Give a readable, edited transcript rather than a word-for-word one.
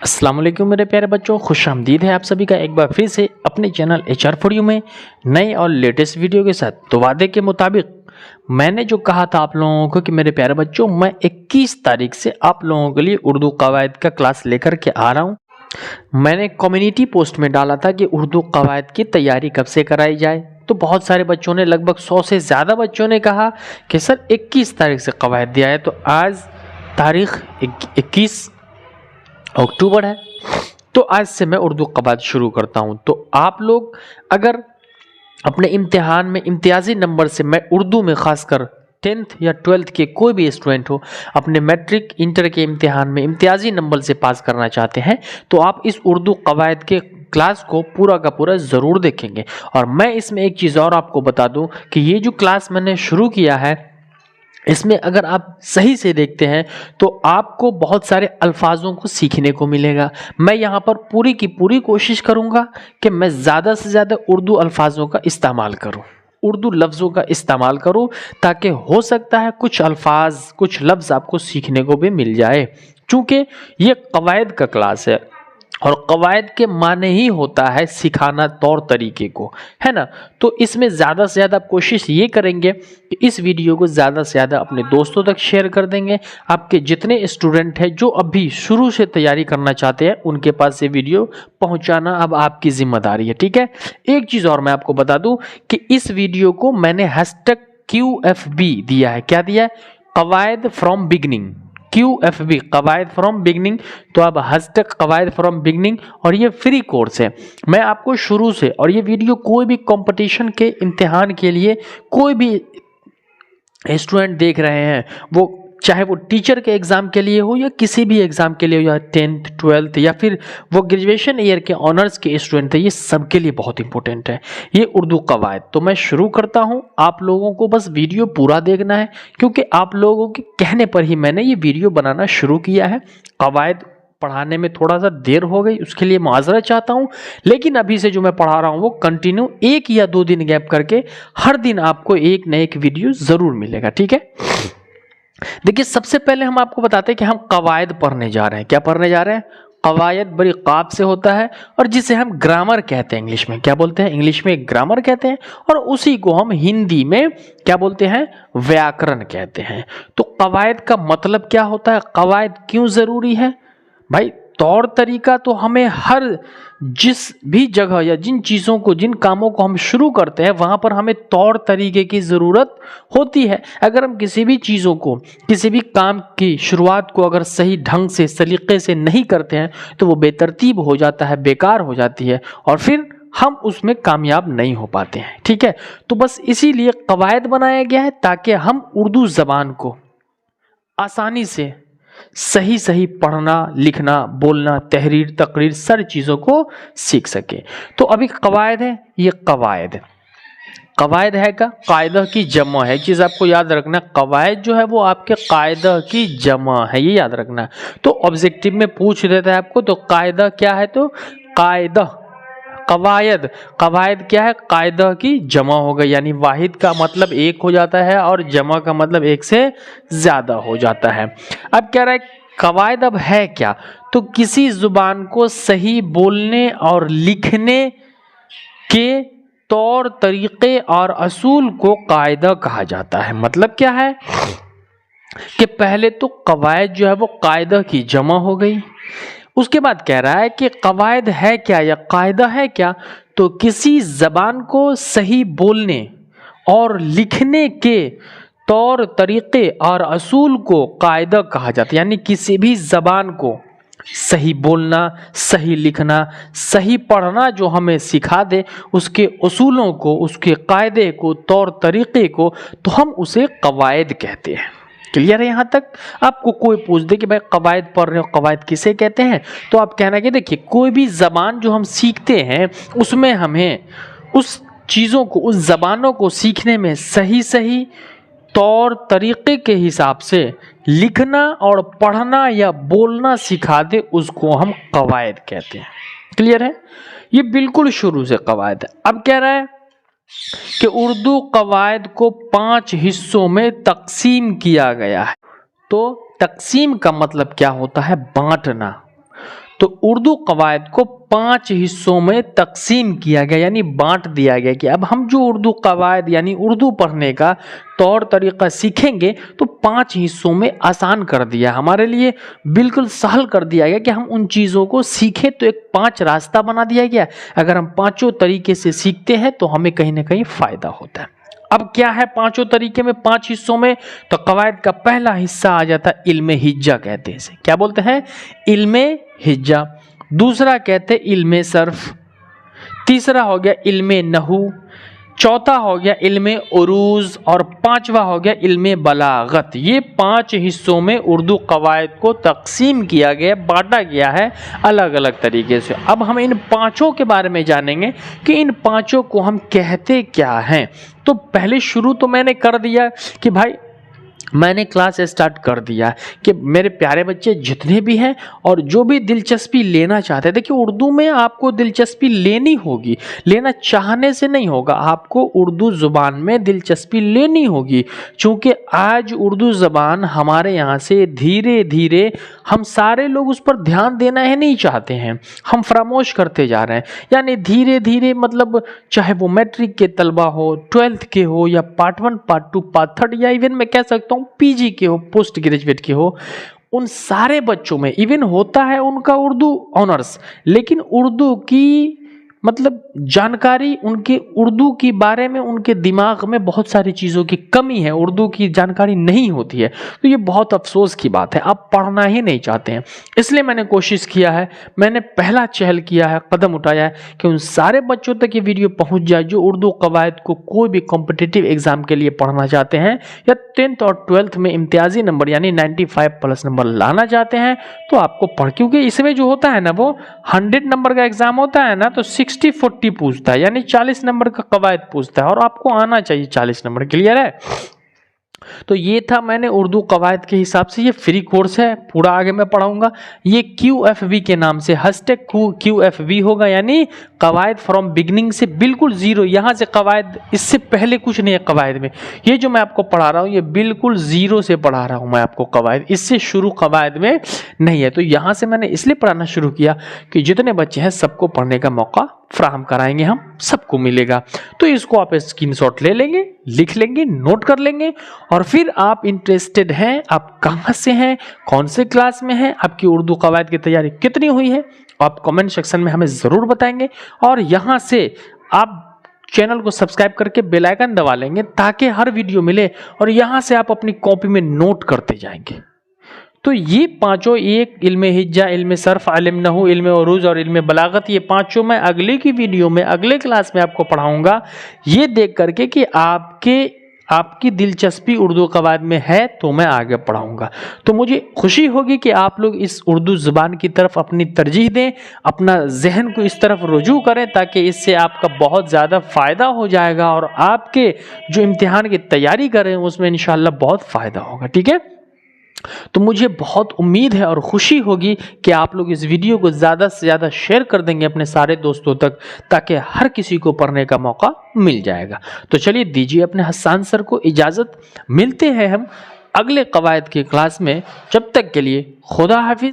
अस्सलाम वालेकुम मेरे प्यारे बच्चों, खुश आमदीद है आप सभी का एक बार फिर से अपने चैनल HR फॉर यू में नए और लेटेस्ट वीडियो के साथ। तो वादे के मुताबिक मैंने जो कहा था आप लोगों को कि मेरे प्यारे बच्चों मैं 21 तारीख से आप लोगों के लिए उर्दू कवायद का क्लास लेकर के आ रहा हूँ। मैंने कम्युनिटी पोस्ट में डाला था कि उर्दू कवायद की तैयारी कब से कराई जाए, तो बहुत सारे बच्चों ने, लगभग 100 से ज़्यादा बच्चों ने कहा कि सर 21 तारीख से कवायद दिया है। तो आज तारीख 21 अक्टूबर है, तो आज से मैं उर्दू कवायद शुरू करता हूं। तो आप लोग अगर अपने इम्तिहान में इम्तियाजी नंबर से, मैं उर्दू में खासकर 10th या 12th के कोई भी स्टूडेंट हो, अपने मैट्रिक इंटर के इम्तिहान में इम्तियाजी नंबर से पास करना चाहते हैं, तो आप इस उर्दू कवायद के क्लास को पूरा का पूरा ज़रूर देखेंगे। और मैं इसमें एक चीज़ और आपको बता दूं कि ये जो क्लास मैंने शुरू किया है, इसमें अगर आप सही से देखते हैं तो आपको बहुत सारे अल्फाजों को सीखने को मिलेगा। मैं यहाँ पर पूरी की पूरी कोशिश करूँगा कि मैं ज़्यादा से ज़्यादा उर्दू अल्फाजों का इस्तेमाल करूँ, उर्दू लफ्ज़ों का इस्तेमाल करूँ, ताकि हो सकता है कुछ अल्फाज, कुछ लफ्ज़ आपको सीखने को भी मिल जाए। चूँकि ये कवायद का क्लास है और कवायद के माने ही होता है सिखाना तौर तरीके को, है ना। तो इसमें ज़्यादा से ज़्यादा कोशिश ये करेंगे कि इस वीडियो को ज़्यादा से ज़्यादा अपने दोस्तों तक शेयर कर देंगे। आपके जितने स्टूडेंट हैं जो अभी शुरू से तैयारी करना चाहते हैं, उनके पास ये वीडियो पहुंचाना अब आपकी जिम्मेदारी है, ठीक है। एक चीज़ और मैं आपको बता दूं कि इस वीडियो को मैंने #QFB दिया है। क्या दिया है? कवायद फ्रॉम बिगनिंग, QFB, कवायद फ्रॉम बिगनिंग। तो अब #कवायद फ्रॉम बिगनिंग, और ये फ्री कोर्स है। मैं आपको शुरू से, और ये वीडियो कोई भी कंपटीशन के इम्तिहान के लिए कोई भी स्टूडेंट देख रहे हैं, वो चाहे वो टीचर के एग्ज़ाम के लिए हो या किसी भी एग्ज़ाम के लिए हो, या 10th 12th या फिर वो ग्रेजुएशन ईयर के ऑनर्स के स्टूडेंट है, ये सब के लिए बहुत इंपॉर्टेंट है ये उर्दू कवायद। तो मैं शुरू करता हूँ, आप लोगों को बस वीडियो पूरा देखना है, क्योंकि आप लोगों के कहने पर ही मैंने ये वीडियो बनाना शुरू किया है। कवायद पढ़ाने में थोड़ा सा देर हो गई, उसके लिए माजरत चाहता हूँ, लेकिन अभी से जो मैं पढ़ा रहा हूँ वो कंटिन्यू 1 या 2 दिन गैप करके हर दिन आपको एक न एक वीडियो ज़रूर मिलेगा, ठीक है। देखिए, सबसे पहले हम आपको बताते हैं कि हम कवायद पढ़ने जा रहे हैं। क्या पढ़ने जा रहे हैं? कवायद बड़ी काफ से होता है, और जिसे हम ग्रामर कहते हैं। इंग्लिश में क्या बोलते हैं? इंग्लिश में ग्रामर कहते हैं, और उसी को हम हिंदी में क्या बोलते हैं? व्याकरण कहते हैं। तो कवायद का मतलब क्या होता है? कवायद क्यों ज़रूरी है? भाई, तौर तरीका तो हमें हर जिस भी जगह या जिन चीज़ों को, जिन कामों को हम शुरू करते हैं, वहाँ पर हमें तौर तरीके की ज़रूरत होती है। अगर हम किसी भी चीज़ों को, किसी भी काम की शुरुआत को अगर सही ढंग से, सलीके से नहीं करते हैं, तो वो बेतरतीब हो जाता है, बेकार हो जाती है, और फिर हम उसमें कामयाब नहीं हो पाते हैं, ठीक है। तो बस इसीलिए कवायद बनाया गया है, ताकि हम उर्दू ज़बान को आसानी से सही सही पढ़ना, लिखना, बोलना, तहरीर, तकरीर, सारी चीज़ों को सीख सके। तो अभी कवायद है, ये कवायद है का कायदा की जमा है। एक चीज़ आपको याद रखना, कवायद जो है वो आपके कायदा की जमा है, ये याद रखना। तो ऑब्जेक्टिव में पूछ देता है आपको, तो कायदा क्या है? तो कायदा, कवायद, कवायद क्या है? कायदा की जमा हो गई, यानी वाहिद का मतलब एक हो जाता है और जमा का मतलब एक से ज़्यादा हो जाता है। अब कह रहा है कवायद अब है क्या? तो किसी जुबान को सही बोलने और लिखने के तौर तरीके और असूल को कायदा कहा जाता है। मतलब क्या है कि पहले तो कवायद जो है वो कायदा की जमा हो गई। उसके बाद कह रहा है कि कवायद है क्या या कायदा है क्या? तो किसी जबान को सही बोलने और लिखने के तौर तरीके और असूल को कायदा कहा जाता है। यानी किसी भी जबान को सही बोलना, सही लिखना, सही पढ़ना जो हमें सिखा दे, उसके असूलों को, उसके कायदे को, तौर तरीके को, तो हम उसे कवायद कहते हैं। क्लियर है यहाँ तक? आपको कोई पूछ दे कि भाई कवायद पढ़ रहे हो, कवायद किसे कहते हैं, तो आप कहना कि देखिए, कोई भी ज़बान जो हम सीखते हैं, उसमें हमें उस चीज़ों को, उस ज़बानों को सीखने में सही सही तौर तरीके के हिसाब से लिखना और पढ़ना या बोलना सिखा दे, उसको हम कवायद कहते हैं। क्लियर है? ये बिल्कुल शुरू से कवायद है। अब कह रहा है कि उर्दू कवायद को 5 हिस्सों में तकसीम किया गया है। तो तकसीम का मतलब क्या होता है? बांटना। तो उर्दू कवायद को 5 हिस्सों में तकसीम किया गया, यानी बांट दिया गया कि अब हम जो उर्दू कवायद यानी उर्दू पढ़ने का तौर तरीका सीखेंगे तो 5 हिस्सों में आसान कर दिया, हमारे लिए बिल्कुल सहल कर दिया गया कि हम उन चीज़ों को सीखें। तो एक 5 रास्ता बना दिया गया, अगर हम पाँचों तरीके से सीखते हैं तो हमें कहीं ना कहीं फ़ायदा होता है। अब क्या है पांचों तरीके में 5 हिस्सों में, तो कवायद का पहला हिस्सा आ जाता है इल्मे हिज्जा कहते हैं इसे, क्या बोलते हैं, इल्मे हिज्जा। दूसरा कहते हैं इल्मे सर्फ, तीसरा हो गया इल्मे नहू, चौथा हो गया इल्मे उरूज और पांचवा हो गया इल्मे बलागत। ये 5 हिस्सों में उर्दू कवायद को तकसीम किया गया, बांटा गया है अलग अलग तरीके से। अब हम इन पांचों के बारे में जानेंगे कि इन पांचों को हम कहते क्या हैं। तो पहले शुरू तो मैंने कर दिया कि भाई मैंने क्लास स्टार्ट कर दिया कि मेरे प्यारे बच्चे जितने भी हैं और जो भी दिलचस्पी लेना चाहते हैं, देखिए उर्दू में आपको दिलचस्पी लेनी होगी, लेना चाहने से नहीं होगा, आपको उर्दू ज़ुबान में दिलचस्पी लेनी होगी। चूँकि आज उर्दू ज़बान हमारे यहाँ से धीरे धीरे हम सारे लोग उस पर ध्यान देना ही नहीं चाहते हैं, हम फरामोश करते जा रहे हैं। यानी धीरे धीरे मतलब चाहे वो मैट्रिक के तलबा हो, 12th के हो या पार्ट 1 पार्ट 2 पार्ट 3 या इवन मैं कह सकता हूँ पीजी के हो, पोस्ट ग्रेजुएट के हो, उन सारे बच्चों में इवन होता है उनका उर्दू ऑनर्स, लेकिन उर्दू की मतलब जानकारी, उनके उर्दू के बारे में उनके दिमाग में बहुत सारी चीज़ों की कमी है, उर्दू की जानकारी नहीं होती है। तो ये बहुत अफसोस की बात है, आप पढ़ना ही नहीं चाहते हैं। इसलिए मैंने कोशिश किया है, मैंने पहला चहल किया है, कदम उठाया है कि उन सारे बच्चों तक ये वीडियो पहुंच जाए जो उर्दू कवायद को कोई भी कॉम्पिटिटिव एग्जाम के लिए पढ़ना चाहते हैं या 10th और 12th में इम्तियाजी नंबर यानी 95+ नंबर लाना चाहते हैं। तो आपको पढ़, क्योंकि इसमें जो होता है ना वो 100 नंबर का एग्जाम होता है ना, तो 60-40 पूछता है, यानी 40 नंबर का कवायद पूछता है और आपको आना चाहिए 40 नंबर। क्लियर है? तो ये था मैंने उर्दू कवायद के हिसाब से, ये फ्री कोर्स है, पूरा आगे मैं पढ़ाऊंगा। ये QFV के नाम से हैशटैग QFV होगा, यानी कवायद फ्रॉम बिगनिंग से बिल्कुल जीरो, यहाँ से कवायद, इससे पहले कुछ नहीं है कवायद में। ये जो मैं आपको पढ़ा रहा हूँ ये बिल्कुल जीरो से पढ़ा रहा हूँ मैं आपको कवायद, इससे शुरू कवायद में नहीं है। तो यहाँ से मैंने इसलिए पढ़ाना शुरू किया कि जितने बच्चे हैं सबको पढ़ने का मौका फ्राहम कराएंगे, हम सबको मिलेगा। तो इसको आप स्क्रीनशॉट ले लेंगे, लिख लेंगे, नोट कर लेंगे और फिर आप इंटरेस्टेड हैं, आप कहाँ से हैं, कौन से क्लास में हैं, आपकी उर्दू कवायद की तैयारी कितनी हुई है, आप कमेंट सेक्शन में हमें ज़रूर बताएंगे। और यहाँ से आप चैनल को सब्सक्राइब करके बेल आइकन दबा लेंगे ताकि हर वीडियो मिले और यहाँ से आप अपनी कॉपी में नोट करते जाएंगे। तो ये पांचों, एक इल्मे हिज्जा, इल्मे सर्फ, इल्मे नहू, इल्मे उरूज और इल्मे बलागत, ये पांचों मैं अगले की वीडियो में अगले क्लास में आपको पढ़ाऊंगा। ये देख करके कि आपकी दिलचस्पी उर्दू कवायद में है तो मैं आगे पढ़ाऊंगा। तो मुझे खुशी होगी कि आप लोग इस उर्दू ज़ुबान की तरफ अपनी तरजीह दें, अपना जहन को इस तरफ रुजू करें, ताकि इससे आपका बहुत ज़्यादा फ़ायदा हो जाएगा और आपके जो इम्तिहान की तैयारी कर रहे हैं उसमें इंशाअल्लाह बहुत फ़ायदा होगा। ठीक है? तो मुझे बहुत उम्मीद है और खुशी होगी कि आप लोग इस वीडियो को ज़्यादा से ज़्यादा शेयर कर देंगे अपने सारे दोस्तों तक, ताकि हर किसी को पढ़ने का मौका मिल जाएगा। तो चलिए दीजिए अपने हसन सर को इजाज़त, मिलते हैं हम अगले कवायद की क्लास में। जब तक के लिए खुदा हाफिज़।